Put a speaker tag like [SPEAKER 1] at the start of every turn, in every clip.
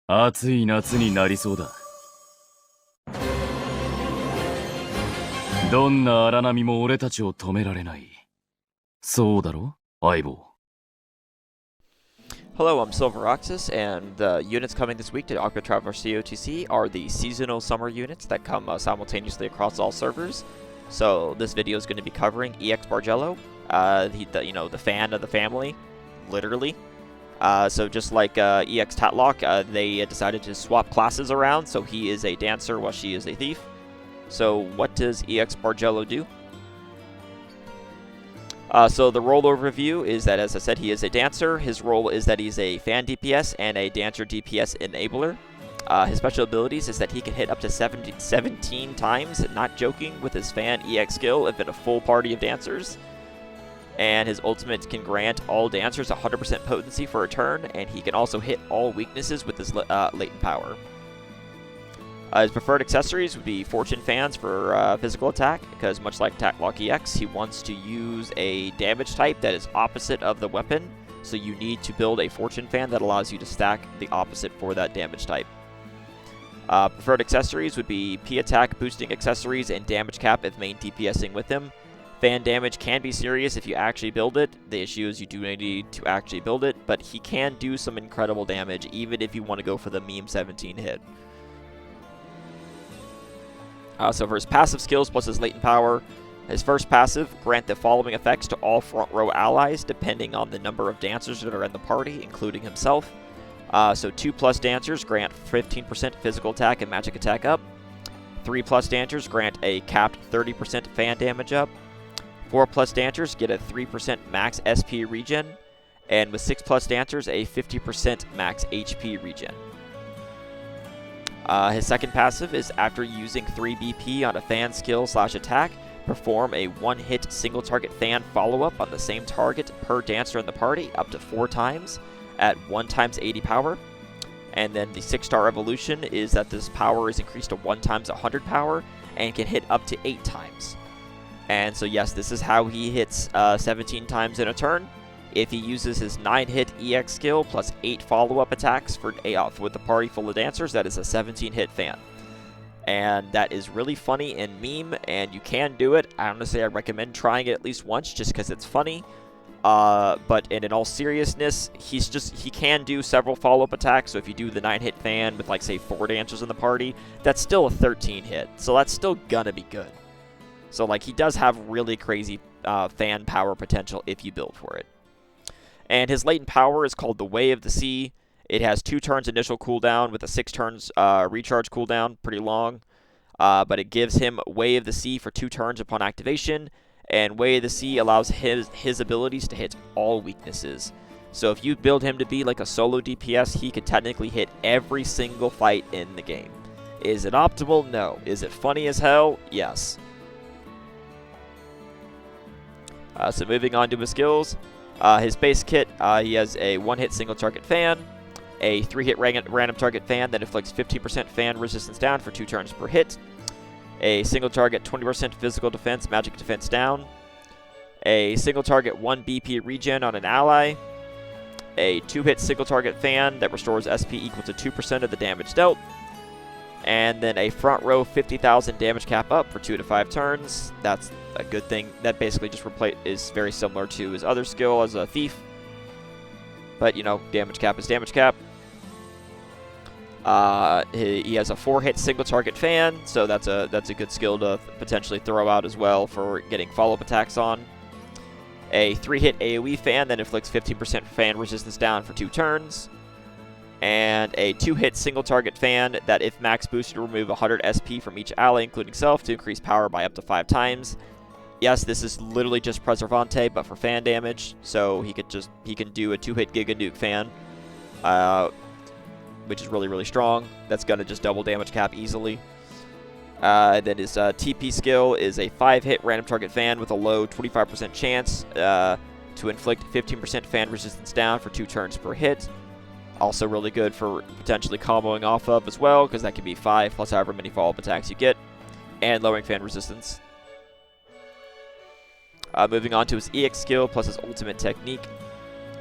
[SPEAKER 1] 暑い夏になりそうだ。どんな荒波も俺たちを止められない。そうだろ、相棒。
[SPEAKER 2] Hello, I'm Silveroxis, and the units coming this week to Octopath COTC are the seasonal summer units that come simultaneously across all servers. So this video is going to be covering EX Bargello, the fan of the family, literally. So just like EX Tatlock, they decided to swap classes around, so he is a dancer while she is a thief. So what does EX Bargello do? So the role overview is that, as I said, he is a dancer. His role is that he's a fan DPS and a dancer DPS enabler. His special abilities is that he can hit up to 17 times, not joking, with his fan EX skill if in a full party of dancers. And his ultimate can grant all dancers 100% potency for a turn, and he can also hit all weaknesses with his latent power. His preferred accessories would be Fortune Fans for physical attack, because much like Tatlock EX, he wants to use a damage type that is opposite of the weapon, so you need to build a Fortune Fan that allows you to stack the opposite for that damage type. Preferred accessories would be P-Attack boosting accessories and damage cap if main DPSing with him. Fan damage can be serious if you actually build it. The issue is you do need to actually build it, but he can do some incredible damage even if you want to go for the meme 17 hit. So for his passive skills plus his latent power, his first passive, grant the following effects to all front row allies depending on the number of dancers that are in the party, including himself. So 2+ dancers grant 15% physical attack and magic attack up. 3+ dancers grant a capped 30% fan damage up. 4+ dancers get a 3% max SP regen. And with 6+ dancers, a 50% max HP regen. His second passive is after using 3 BP on a fan skill / attack, perform a 1-hit single target fan follow-up on the same target per dancer in the party up to 4 times at 1 times 80 power. And then the 6-star evolution is that this power is increased to 1 times 100 power and can hit up to 8 times. And so yes, this is how he hits 17 times in a turn. If he uses his 9-hit EX skill plus 8 follow-up attacks with the party full of dancers, that is a 17-hit fan. And that is really funny in meme, and you can do it. Honestly, I recommend trying it at least once just because it's funny. But in all seriousness, he can do several follow-up attacks. So if you do the 9-hit fan with, like, say, 4 dancers in the party, that's still a 13-hit. So that's still gonna be good. So, like, he does have really crazy fan power potential if you build for it. And his latent power is called the Way of the Sea. It has 2 turns initial cooldown with a 6 turns recharge cooldown, pretty long. But it gives him Way of the Sea for 2 turns upon activation. And Way of the Sea allows his abilities to hit all weaknesses. So if you build him to be like a solo DPS, he could technically hit every single fight in the game. Is it optimal? No. Is it funny as hell? Yes. So moving on to his skills. His base kit, he has a 1-hit single target fan, a 3-hit random target fan that inflicts 15% fan resistance down for 2 turns per hit, a single target 20% physical defense magic defense down, a single target 1 BP regen on an ally, a 2-hit single target fan that restores SP equal to 2% of the damage dealt, and then a front row 50,000 damage cap up for 2 to 5 turns. That's a good thing. That basically just is very similar to his other skill as a thief. But, you know, damage cap is damage cap. He has a 4-hit single target fan, so that's a good skill to potentially throw out as well for getting follow-up attacks on. A 3-hit AoE fan that inflicts 15% fan resistance down for 2 turns. And a 2-hit single target fan that if max boosted will remove 100 SP from each ally, including self, to increase power by up to 5 times. Yes, this is literally just Preservante, but for fan damage. So he can do a 2-hit Giga Nuke fan, which is really, really strong. That's gonna just double damage cap easily. Then his TP skill is a 5-hit random target fan with a low 25% chance to inflict 15% fan resistance down for 2 turns per hit. Also really good for potentially comboing off of as well, because that can be 5 plus however many follow-up attacks you get, and lowering fan resistance. Moving on to his EX skill plus his ultimate technique.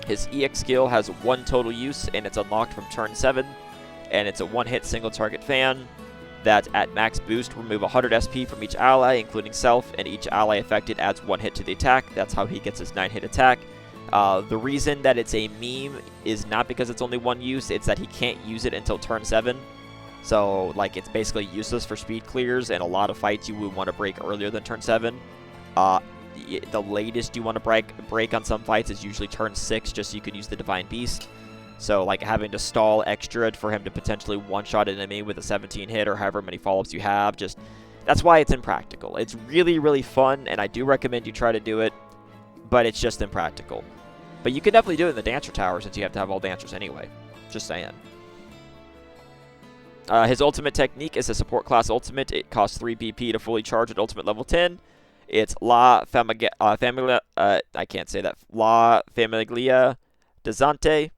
[SPEAKER 2] His EX skill has 1 total use, and it's unlocked from turn 7. and it's a one-hit single target fan that at max boost remove 100 SP from each ally, including self, and each ally affected adds 1 hit to the attack. That's how he gets his 9-hit attack. The reason that it's a meme is not because it's only one use, it's that he can't use it until turn 7. So, like, it's basically useless for speed clears, and a lot of fights you would want to break earlier than turn 7. The latest you want to break on some fights is usually turn 6, just so you can use the Divine Beast. So, like, having to stall extra for him to potentially one-shot an enemy with a 17 hit or however many follow-ups you have, just, that's why it's impractical. It's really, really fun, and I do recommend you try to do it, but it's just impractical. But you can definitely do it in the Dancer Tower, since you have to have all Dancers anyway. Just saying. His ultimate technique is a support class ultimate. It costs 3 BP to fully charge at ultimate level 10. It's La Famiglia Desante.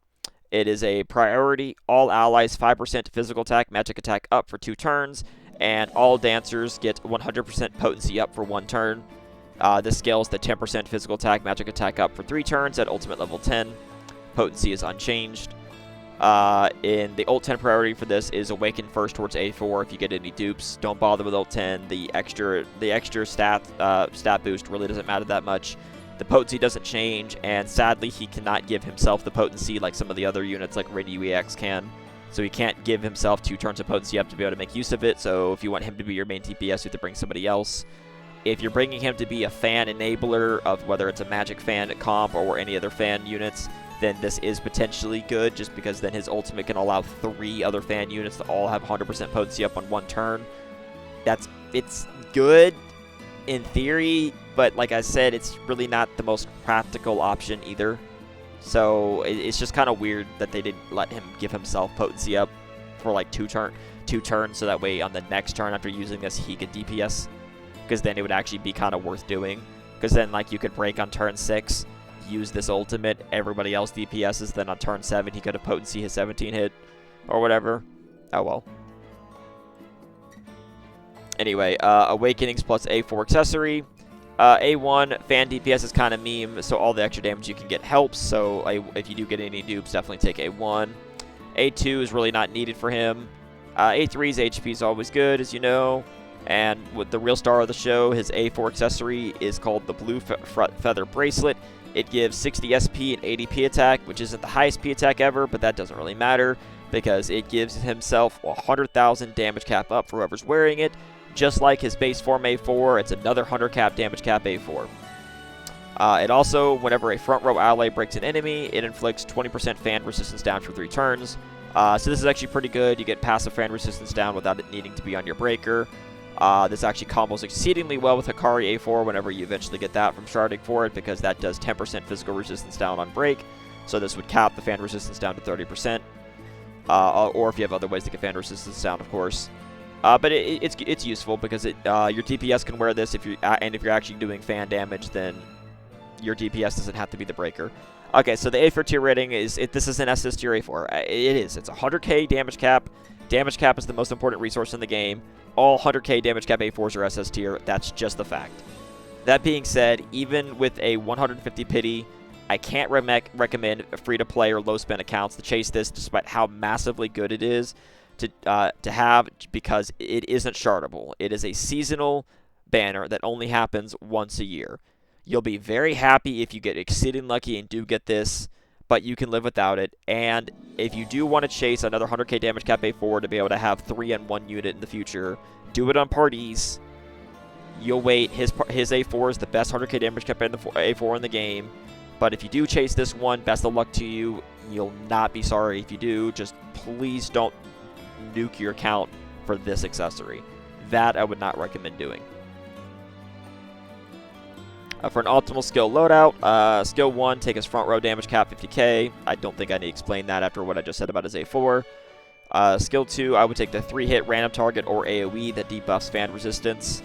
[SPEAKER 2] It is a priority. All allies 5% physical attack, magic attack up for 2 turns, and all dancers get 100% potency up for 1 turn. This scales the 10% physical attack, magic attack up for 3 turns at ultimate level 10. Potency is unchanged. In the ult 10 priority for this is awaken first towards A4 if you get any dupes. Don't bother with ult 10. The extra stat boost really doesn't matter that much. The potency doesn't change, and sadly he cannot give himself the potency like some of the other units like Radio EX can. So he can't give himself 2 turns of potency up to be able to make use of it. So if you want him to be your main DPS, you have to bring somebody else. If you're bringing him to be a fan enabler of whether it's a magic fan comp or any other fan units, then this is potentially good, just because then his ultimate can allow 3 other fan units to all have 100% potency up on 1 turn. It's good in theory, but like I said, it's really not the most practical option either. So it's just kind of weird that they didn't let him give himself potency up for like 2 turns, so that way on the next turn after using this he could DPS, because then it would actually be kind of worth doing. Because then like you could break on turn 6, use this ultimate, everybody else DPSs, then on turn 7 he could have potency his 17 hit or whatever. Oh well. Anyway, Awakenings plus A4 accessory. A1, fan DPS is kind of meme, so all the extra damage you can get helps, so if you do get any dupes, definitely take A1. A2 is really not needed for him. A3's HP is always good, as you know. And with the real star of the show, his A4 accessory is called the Blue Feather Bracelet. It gives 60 SP and 80 P attack, which isn't the highest P attack ever, but that doesn't really matter, because it gives himself 100,000 damage cap up for whoever's wearing it. Just like his base form A4, it's another 100 cap damage cap A4. It also, whenever a front row ally breaks an enemy, it inflicts 20% fan resistance down for 3 turns. So this is actually pretty good. You get passive fan resistance down without it needing to be on your breaker. This actually combos exceedingly well with Hikari A4 whenever you eventually get that from sharding for it, because that does 10% physical resistance down on break. So this would cap the fan resistance down to 30%. Or if you have other ways to get fan resistance down, of course. But it's useful because your DPS can wear this and if you're actually doing fan damage, then your DPS doesn't have to be the breaker. Okay, so the A4 tier rating this is an SS tier A4. It is. It's 100k damage cap. Damage cap is the most important resource in the game. All 100k damage cap A4s are SS tier. That's just the fact. That being said, even with a 150 pity, I can't recommend free-to-play or low-spend accounts to chase this, despite how massively good it is to have, because it isn't shardable. It is a seasonal banner that only happens once a year. You'll be very happy if you get exceedingly lucky and do get this, but you can live without it. And if you do want to chase another 100k damage cap A4 to be able to have 3 and 1 unit in the future, do it on parties. You'll wait. His A4 is the best 100k damage cap A4 in the game. But if you do chase this one, best of luck to you. You'll not be sorry if you do. Just please don't nuke your account for this accessory. That I would not recommend doing. For an optimal skill loadout, skill 1, take his front row damage cap 50k. I don't think I need to explain that after what I just said about his A4. Skill 2, I would take the 3-hit random target or AoE that debuffs fan resistance.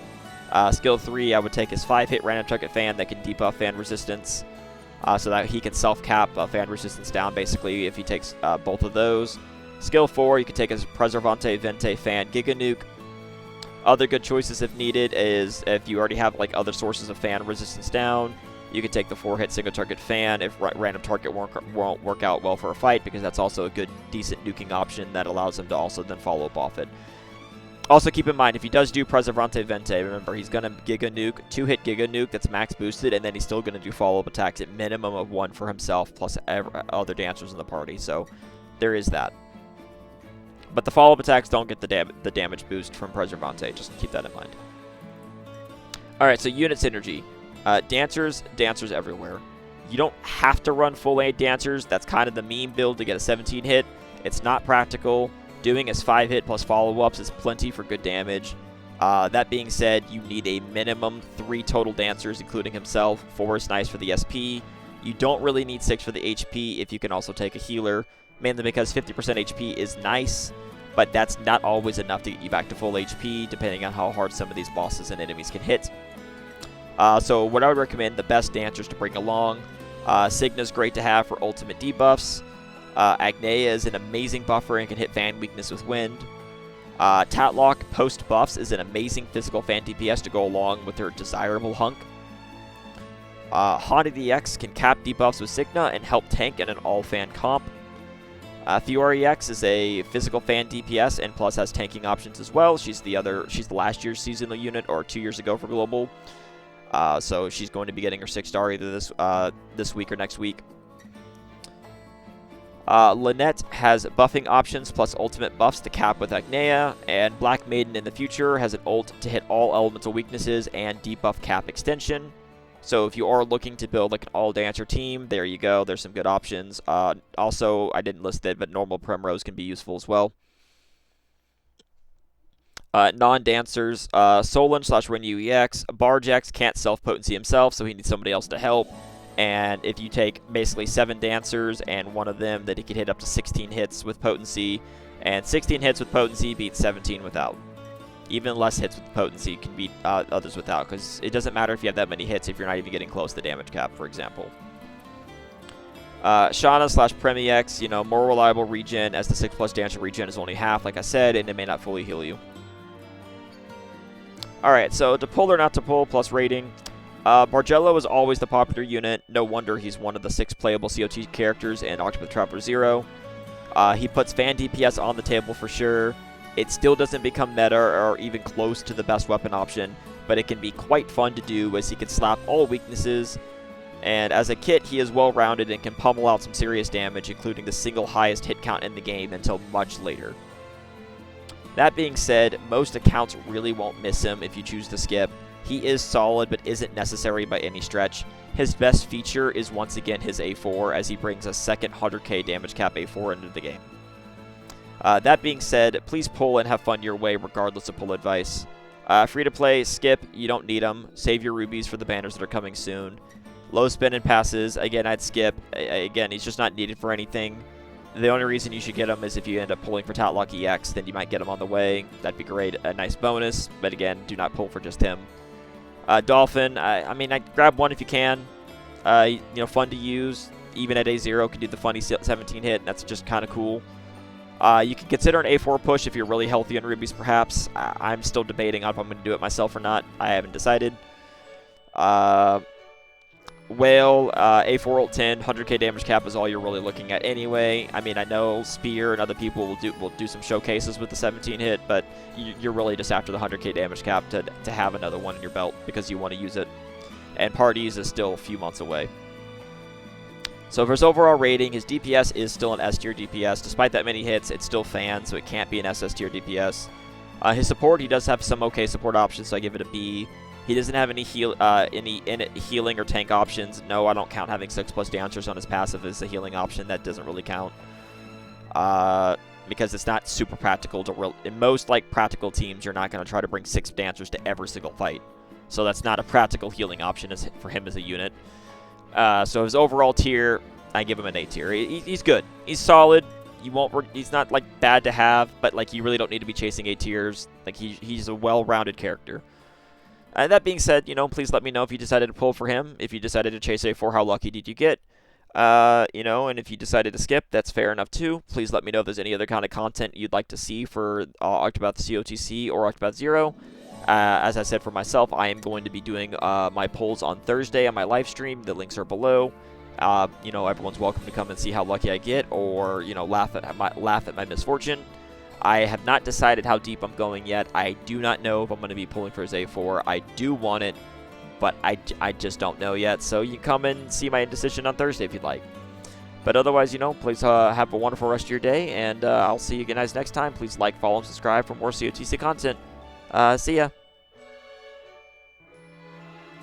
[SPEAKER 2] Skill 3, I would take his 5-hit random target fan that can debuff fan resistance. So that he can self-cap fan resistance down, basically, if he takes both of those. Skill 4, you can take his Preservante Vente fan Giga Nuke. Other good choices if needed is if you already have like other sources of fan resistance down. You could take the 4-hit single target fan if random target won't work out well for a fight, because that's also a good, decent nuking option that allows him to also then follow up off it. Also keep in mind, if he does do Preservante Vente, remember he's going to Giga Nuke, 2-hit Giga Nuke that's max boosted, and then he's still going to do follow-up attacks at minimum of 1 for himself plus other dancers in the party, so there is that. But the follow-up attacks don't get the damage boost from Preservante, just keep that in mind. Alright, so unit synergy. Dancers everywhere. You don't have to run full 8 dancers, that's kind of the meme build to get a 17 hit. It's not practical. Doing his 5-hit plus follow-ups is plenty for good damage. That being said, you need a minimum 3 total dancers, including himself. 4 is nice for the SP. You don't really need 6 for the HP if you can also take a healer, mainly because 50% HP is nice, but that's not always enough to get you back to full HP, depending on how hard some of these bosses and enemies can hit. So what I would recommend, the best dancers to bring along, Signa's great to have for ultimate debuffs. Agnea is an amazing buffer and can hit fan weakness with wind. Tatlock post buffs is an amazing physical fan DPS to go along with her desirable hunk. Haunted EX can cap debuffs with Signa and help tank in an all fan comp. Fiora EX is a physical fan DPS and plus has tanking options as well. She's the last year's seasonal unit, or 2 years ago for global. So she's going to be getting her 6-star either this week or next week. Lynette has buffing options plus ultimate buffs to cap with Agnea, and Black Maiden in the future has an ult to hit all elemental weaknesses and debuff cap extension. So if you are looking to build like an all-dancer team, there you go. There's some good options. Also, I didn't list it, but normal Primrose can be useful as well. Non-dancers, Solon / Renew EX. Bargex can't self-potency himself, so he needs somebody else to help. And if you take basically 7 dancers and one of them, that he can hit up to 16 hits with potency. And 16 hits with potency beats 17 without. Even less hits with potency can beat others without, because it doesn't matter if you have that many hits if you're not even getting close to damage cap, for example. Shauna / Prem EX, more reliable regen, as the 6+ dancer regen is only half, like I said, and it may not fully heal you. Alright, so to pull or not to pull plus rating. Bargello is always the popular unit. No wonder he's one of the 6 playable COT characters in Octopath Traveler 0. He puts fan DPS on the table for sure. It still doesn't become meta or even close to the best weapon option, but it can be quite fun to do as he can slap all weaknesses. And as a kit, he is well-rounded and can pummel out some serious damage, including the single highest hit count in the game until much later. That being said, most accounts really won't miss him if you choose to skip. He is solid, but isn't necessary by any stretch. His best feature is once again his A4, as he brings a second 100k damage cap A4 into the game. That being said, please pull and have fun your way regardless of pull advice. Free to play, skip, you don't need them. Save your rubies for the banners that are coming soon. Low spin and passes, again I'd skip. Again, he's just not needed for anything. The only reason you should get him is if you end up pulling for Tatlock EX, then you might get him on the way. That'd be great, a nice bonus, but again, do not pull for just him. Dolphin, I mean, I'd grab one if you can. Fun to use. Even at A0, can do the funny 17 hit, and that's just kind of cool. You can consider an A4 push if you're really healthy on rubies, perhaps. I'm still debating on if I'm going to do it myself or not. I haven't decided. Whale, A4 ult 10, 100k damage cap is all you're really looking at anyway. I mean, I know Spear and other people will do some showcases with the 17 hit, but you're really just after the 100k damage cap to have another one in your belt because you want to use it. And Parties is still a few months away. So for his overall rating, his DPS is still an S tier DPS. Despite that many hits, it's still fan, so it can't be an SS tier DPS. His support, he does have some okay support options, so I give it a B. He doesn't have any healing or tank options. No, I don't count having 6+ dancers on his passive as a healing option. That doesn't really count. Because it's not super practical to in most practical teams, you're not going to try to bring 6 dancers to every single fight. So that's not a practical healing option for him as a unit. So his overall tier, I give him an A tier. He's good. He's solid. He's not bad to have, but you really don't need to be chasing A tiers. He's a well-rounded character. That being said, please let me know if you decided to pull for him. If you decided to chase A4, how lucky did you get? And if you decided to skip, that's fair enough too. Please let me know if there's any other kind of content you'd like to see for Octopath COTC or Octopath 0. as I said for myself, I am going to be doing my polls on Thursday on my live stream. The links are below. You know, everyone's welcome to come and see how lucky I get, or you know, laugh at my misfortune. I have not decided how deep I'm going yet. I do not know if I'm going to be pulling for A4. I do want it, but I just don't know yet. So you can come and see my indecision on Thursday if you'd like. But otherwise, you know, please have a wonderful rest of your day, and I'll see you guys next time. Please like, follow, and subscribe for more COTC content. See ya.